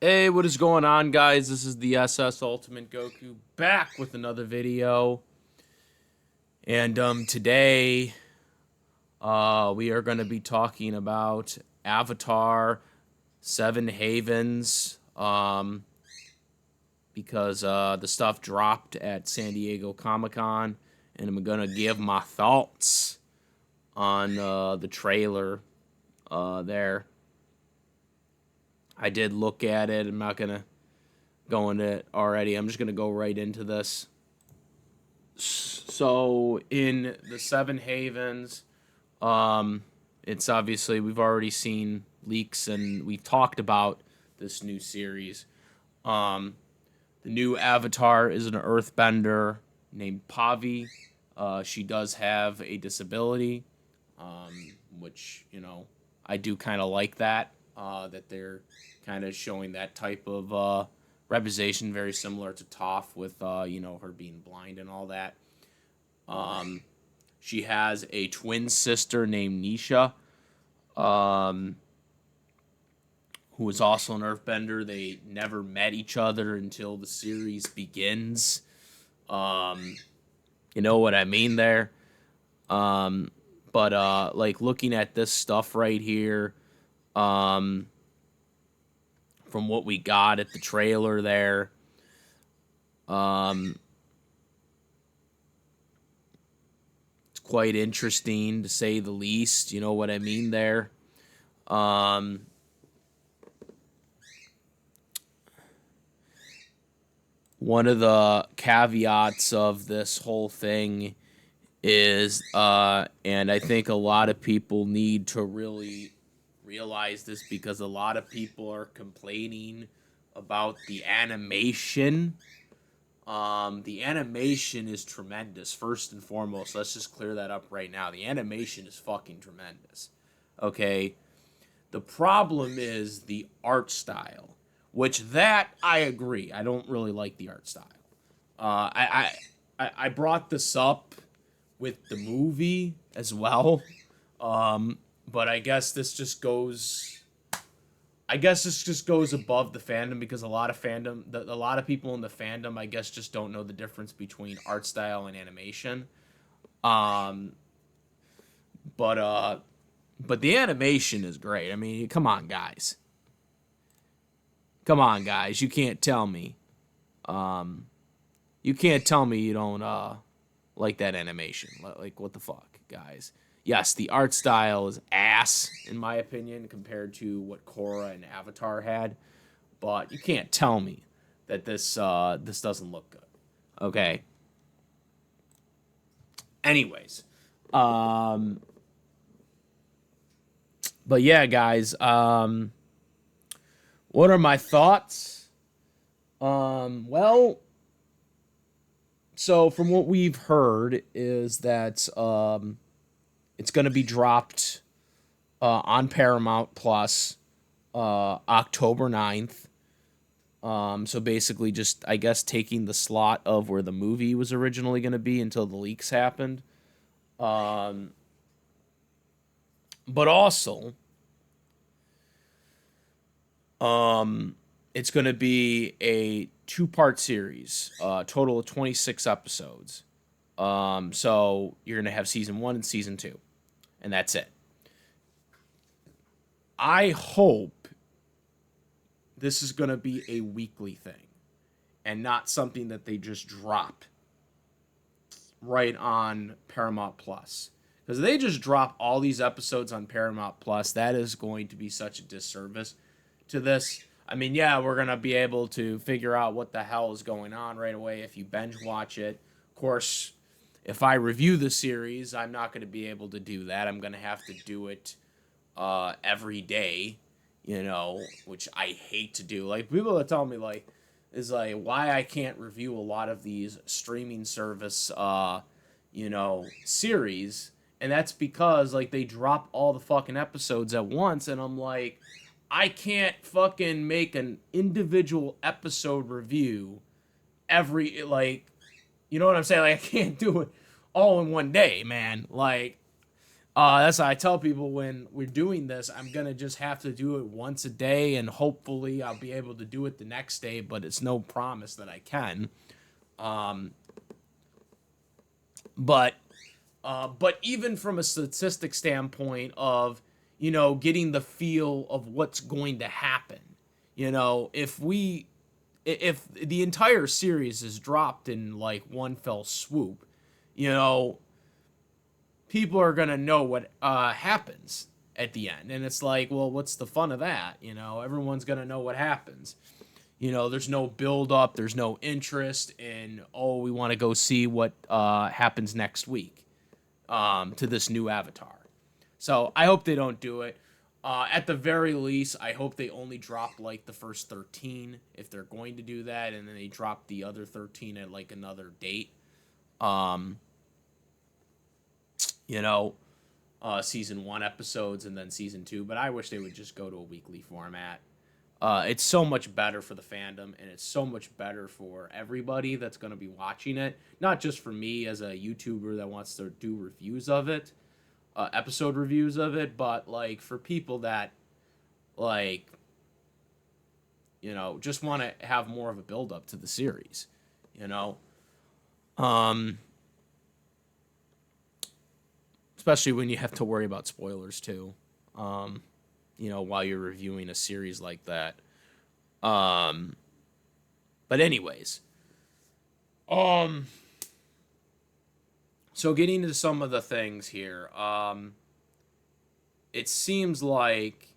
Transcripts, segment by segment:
Hey, what is going on, guys? This is the SS Ultimate Goku back with another video. And today we are going to be talking about Avatar 7 Havens because the stuff dropped at San Diego Comic-Con, and I'm going to give my thoughts on the trailer there. I did look at it. I'm not going to go into it already. I'm just going to go right into this. So in the Seven Havens, it's obviously we've already seen leaks and we've talked about this new series. The new Avatar is an Earthbender named Pavi. She does have a disability, which I do kind of like that. That they're kind of showing that type of representation, very similar to Toph with her being blind and all that. She has a twin sister named Nisha, who is also an Earthbender. They never met each other until the series begins. You know what I mean there. But like looking at this stuff right here, from what we got at the trailer there, it's quite interesting to say the least. You know what I mean there. Um, One of the caveats of this whole thing is, and I think a lot of people need to really realize this because a lot of people are complaining about the animation. The animation is tremendous, first and foremost. Let's just clear that up right now. The animation is fucking tremendous. Okay? The problem is the art style, which that I agree. I don't really like the art style. I brought this up with the movie as well, but I guess this just goes. I guess this just goes above the fandom because a lot of a lot of people in the fandom, I guess, just don't know the difference between art style and animation. Um, but uh, but the animation is great. I mean, come on, guys. Come on, guys. You can't tell me. Um, you can't tell me you don't like that animation. Like what the fuck, guys? Yes, the art style is ass in my opinion compared to what Korra and Avatar had, but you can't tell me that this doesn't look good. Okay. Anyways, um, but yeah, guys. What are my thoughts? Well, so from what we've heard is that it's going to be dropped on Paramount Plus October 9th. So basically, just I guess taking the slot of where the movie was originally going to be until the leaks happened. Um, but also, it's going to be a two-part series, total of 26 episodes. So you're going to have season one and season two, and that's it. I hope this is going to be a weekly thing and not something that they just drop right on Paramount Plus. Because they just drop all these episodes on Paramount Plus, that is going to be such a disservice to this. I mean, yeah, we're going to be able to figure out what the hell is going on right away if you binge watch it. Of course, if I review the series, I'm not going to be able to do that. I'm going to have to do it every day, which I hate to do. Like, people that tell me, like, is like why I can't review a lot of these streaming service, series. And that's because, like, they drop all the fucking episodes at once, and I'm like, I can't fucking make an individual episode review every, like, you know what I'm saying? Like, I can't do it all in one day, man. Like, That's why I tell people when we're doing this, I'm gonna just have to do it once a day, and hopefully I'll be able to do it the next day. But it's no promise that I can. Um, but but even from a statistic standpoint of getting the feel of what's going to happen, if the entire series is dropped in like one fell swoop, you know people are gonna know what happens at the end, and it's like, well, what's the fun of that? Everyone's gonna know what happens. There's no build up, there's no interest in, oh, we want to go see what happens next week to this new Avatar. So I hope they don't do it. At the very least, I hope they only drop like the first 13 if they're going to do that, and then they drop the other 13 at like another date. Um, you know, Season 1 episodes and then Season 2, but I wish they would just go to a weekly format. It's so much better for the fandom, and it's so much better for everybody that's going to be watching it. Not just for me as a YouTuber that wants to do reviews of it, episode reviews of it, but like for people that like just want to have more of a build up to the series. You know, um, especially when you have to worry about spoilers too. While you're reviewing a series like that. Um, but anyways, um, so getting into some of the things here, it seems like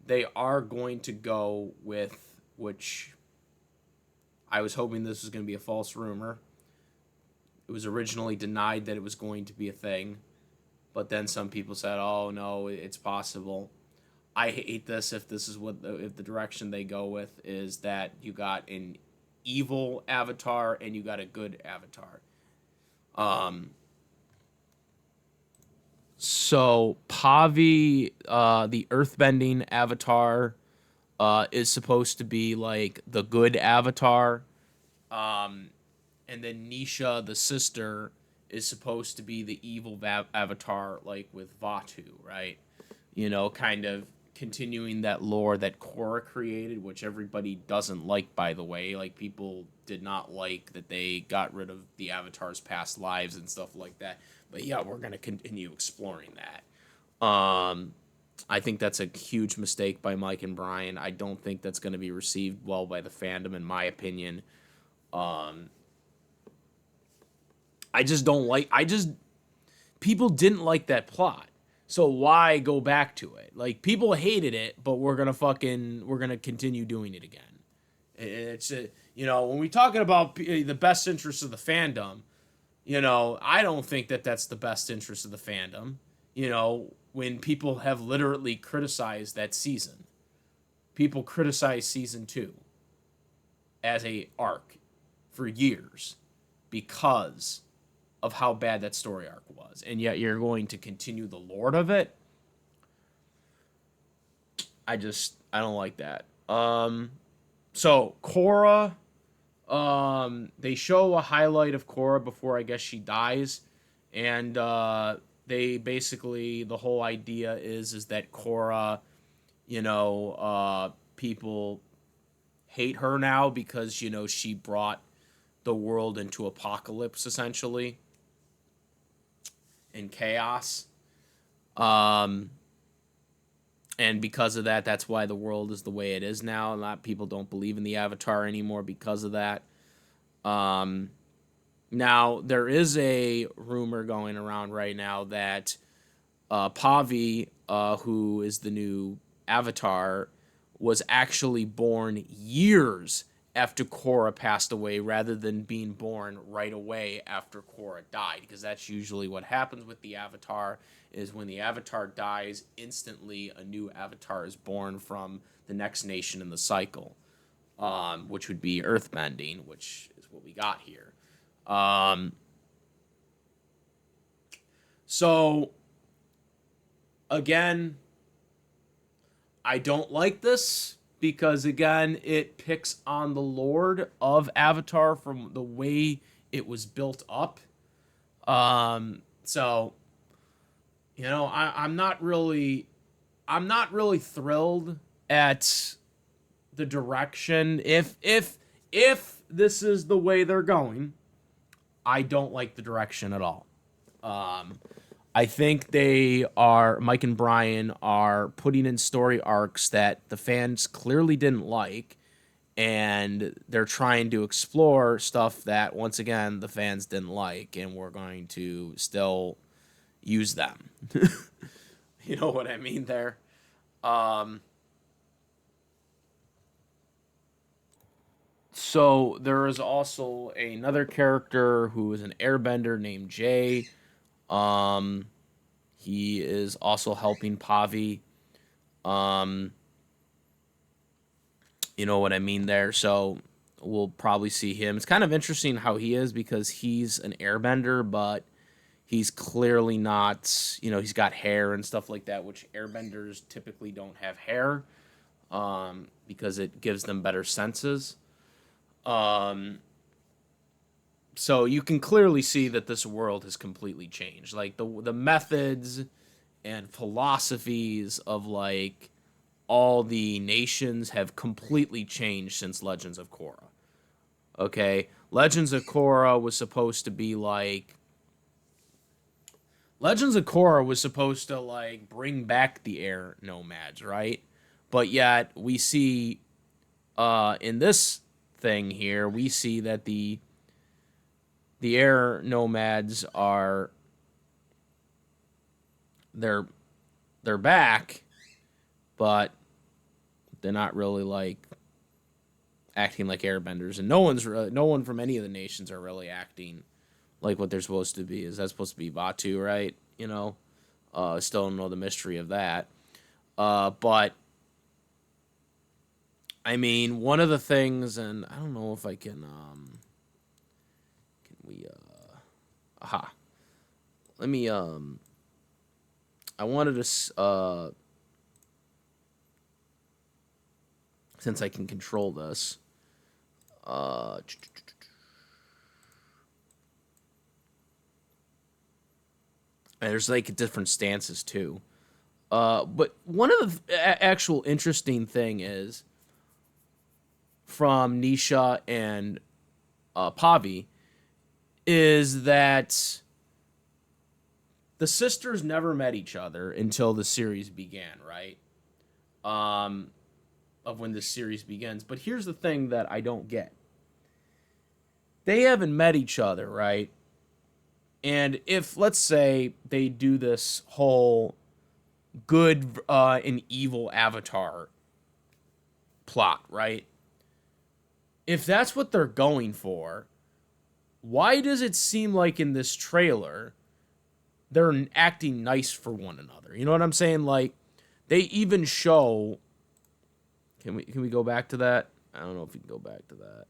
they are going to go with, which I was hoping this was going to be a false rumor. It was originally denied that it was going to be a thing, but then some people said, "Oh no, it's possible." I hate this if this is if the direction they go with is that you got an evil avatar and you got a good avatar. Um, so Pavi, the earthbending avatar, is supposed to be like the good avatar. Um, and then Nisha, the sister, is supposed to be the evil avatar, like with Vatu, right? Kind of continuing that lore that Korra created, which everybody doesn't like, by the way. Like, people did not like that they got rid of the Avatar's past lives and stuff like that. But yeah, we're going to continue exploring that. I think that's a huge mistake by Mike and Brian. I don't think that's going to be received well by the fandom, in my opinion. People didn't like that plot. So why go back to it? Like, people hated it, but we're gonna continue doing it again. It's when we talking about the best interest of the fandom, I don't think that that's the best interest of the fandom. When people have literally criticized that season, people criticize season 2 as a arc for years because of how bad that story arc was, and yet you're going to continue the lore of it. I don't like that. So Korra, they show a highlight of Korra before I guess she dies, and they basically, the whole idea is that Korra, people hate her now because she brought the world into apocalypse essentially. In chaos. And because of that, that's why the world is the way it is now. A lot of people don't believe in the Avatar anymore because of that. Now, there is a rumor going around right now that Pavi, who is the new Avatar, was actually born years after Korra passed away rather than being born right away after Korra died, because that's usually what happens with the Avatar, is when the Avatar dies, instantly a new Avatar is born from the next nation in the cycle, which would be earthbending, which is what we got here. So, again, I don't like this because, again, it picks on the Lord of Avatar from the way it was built up. So, I'm not really thrilled at the direction. If this is the way they're going, I don't like the direction at all. Um, I think Mike and Brian are putting in story arcs that the fans clearly didn't like, and they're trying to explore stuff that, once again, the fans didn't like, and we're going to still use them. You know what I mean there? Um, so there is also another character who is an airbender named Jay. Um, he is also helping Pavi. Um, you know what I mean there. So we'll probably see him. It's kind of interesting how he is because he's an airbender, but he's clearly not. He's got hair and stuff like that, which airbenders typically don't have hair, because it gives them better senses. Um, so you can clearly see that this world has completely changed. Like the methods and philosophies of like all the nations have completely changed since Legends of Korra. Okay, Legends of Korra was supposed to be like Legends of Korra was supposed to like bring back the air nomads, right? But yet we see in this thing here, we see that the air nomads are they're they're back, but they're not really like acting like airbenders, and no one from any of the nations are really acting like what they're supposed to be. Is that supposed to be Batu, right? Still don't know the mystery of that. But I mean, one of the things, and I don't know if I can we aha. Let me I wanted to since I can control this. Uh, there's like different stances too. But one of the actual interesting thing is from Nisha and Pavi is that the sisters never met each other until the series began, right? Um, of when the series begins. But here's the thing that I don't get. They haven't met each other, right? And if, let's say, they do this whole good and evil avatar plot, right? If that's what they're going for, why does it seem like in this trailer they're acting nice for one another? You know what I'm saying? Like, they even show. Can we go back to that? I don't know if we can go back to that.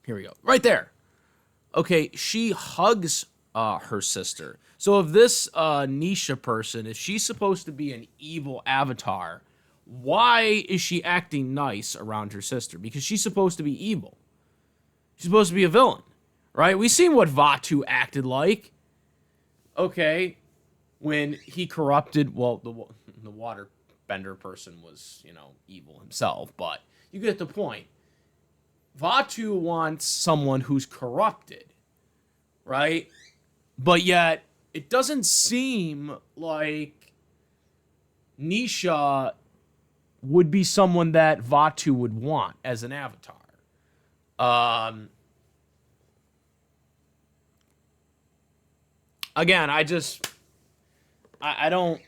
Here we go. Right there. Okay, she hugs her sister. So if this Nisha person, if she's supposed to be an evil avatar, why is she acting nice around her sister? Because she's supposed to be evil. She's supposed to be a villain, right? We've seen what Vatu acted like. Okay, when he corrupted, well, the waterbender person was, evil himself, but you get the point. Vatu wants someone who's corrupted, right? But yet, it doesn't seem like Nisha would be someone that Vatu would want as an avatar. Again, I don't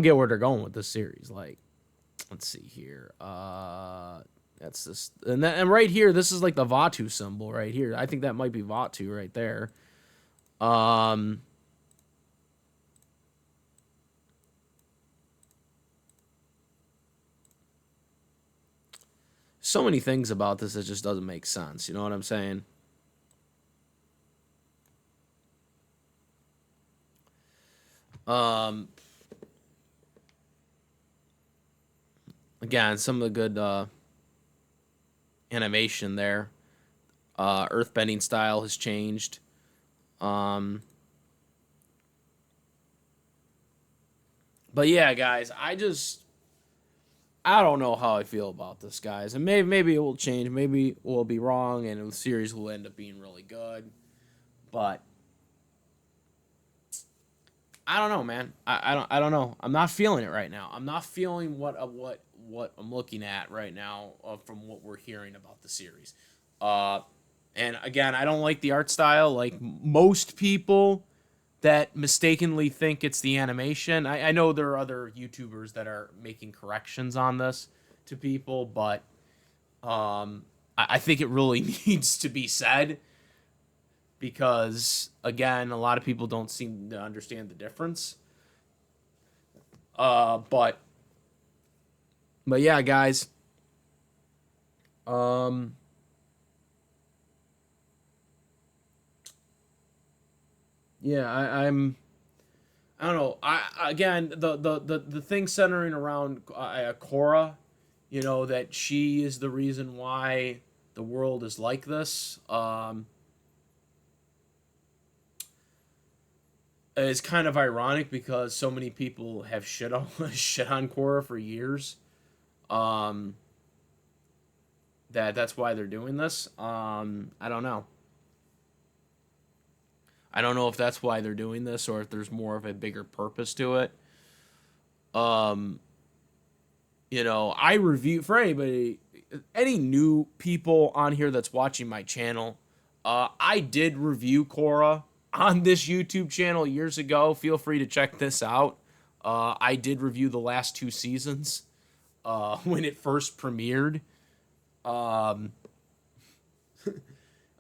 get where they're going with this series. Like, let's see here. That's this, and right here, this is like the Vatu symbol right here. I think that might be Vatu right there. So many things about this that just doesn't make sense. You know what I'm saying? Again, some of the good animation there. Earthbending style has changed. But yeah, guys, I don't know how I feel about this, guys, and maybe it will change. Maybe we'll be wrong, and the series will end up being really good. But I don't know, man. I don't know. I'm not feeling it right now. I'm not feeling what I'm looking at right now from what we're hearing about the series. Uh, and again, I don't like the art style. Like most people that mistakenly think it's the animation. I know there are other YouTubers that are making corrections on this to people, but I think it really needs to be said because again, a lot of people don't seem to understand the difference. Uh, but but yeah, guys. Um, yeah, I don't know. I again the thing centering around Korra, you know that she is the reason why the world is like this. Is kind of ironic because so many people have shit on shit on Korra for years. Um, that's why they're doing this. I don't know. I don't know if that's why they're doing this or if there's more of a bigger purpose to it. Um, you know, I review for anybody, any new people on here that's watching my channel. I did review Korra on this YouTube channel years ago. Feel free to check this out. I did review the last two seasons when it first premiered. Um,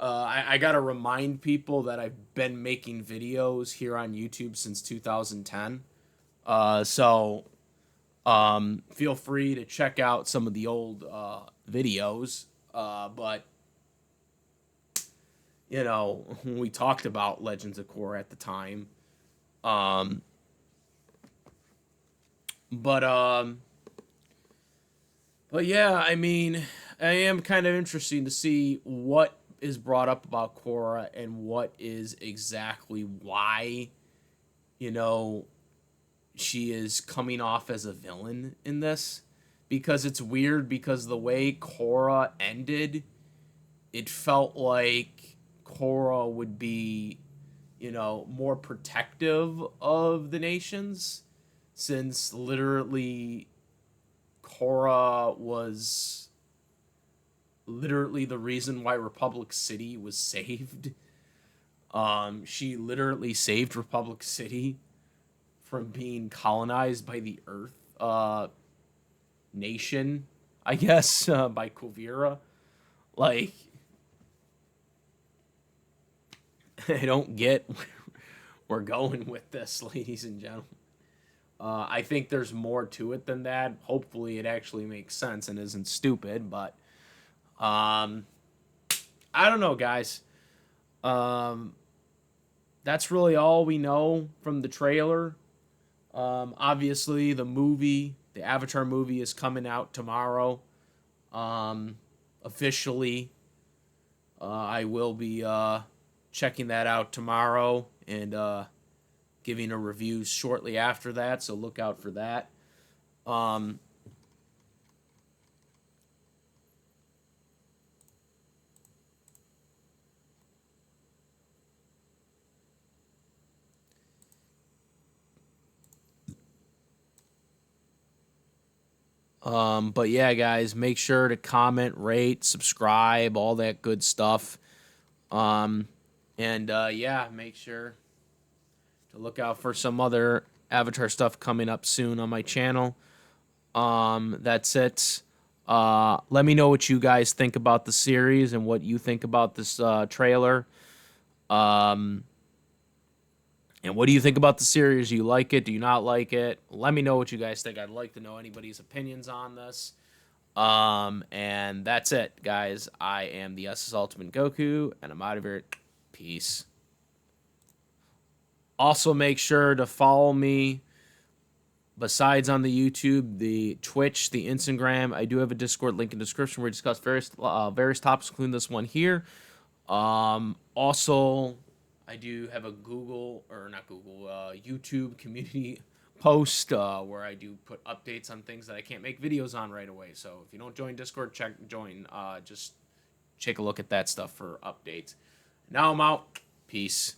I gotta remind people that I've been making videos here on YouTube since 2010. So feel free to check out some of the old videos. But you know, when we talked about Legends of Korra at the time. Um, but um, but yeah, I mean, I am kind of interesting to see what is brought up about Korra and what is exactly why you know she is coming off as a villain in this because it's weird because the way Korra ended, it felt like Korra would be, you know, more protective of the nations since literally Korra was literally the reason why Republic City was saved. She literally saved Republic City from being colonized by the Earth nation, I guess, by Kuvira. Like, I don't get where we're going with this, ladies and gentlemen. I think there's more to it than that. Hopefully, it actually makes sense and isn't stupid, but um, I don't know, guys. Um, that's really all we know from the trailer. Obviously, the Avatar movie, is coming out tomorrow. Um, Officially, I will be checking that out tomorrow and giving a review shortly after that. So look out for that. Um, but yeah, guys, make sure to comment, rate, subscribe, all that good stuff. Um, and yeah, make sure to look out for some other Avatar stuff coming up soon on my channel. That's it. Let me know what you guys think about the series and what you think about this trailer. Um, and what do you think about the series? Do you like it? Do you not like it? Let me know what you guys think. I'd like to know anybody's opinions on this. And that's it, guys. I am the SS Ultimate Goku, and I'm out of here. Peace. Also, make sure to follow me. Besides on the YouTube, the Twitch, the Instagram, I do have a Discord link in the description where we discuss various topics, including this one here. Also, I do have a YouTube community post where I do put updates on things that I can't make videos on right away. So if you don't join Discord, join. Just take a look at that stuff for updates. Now I'm out. Peace.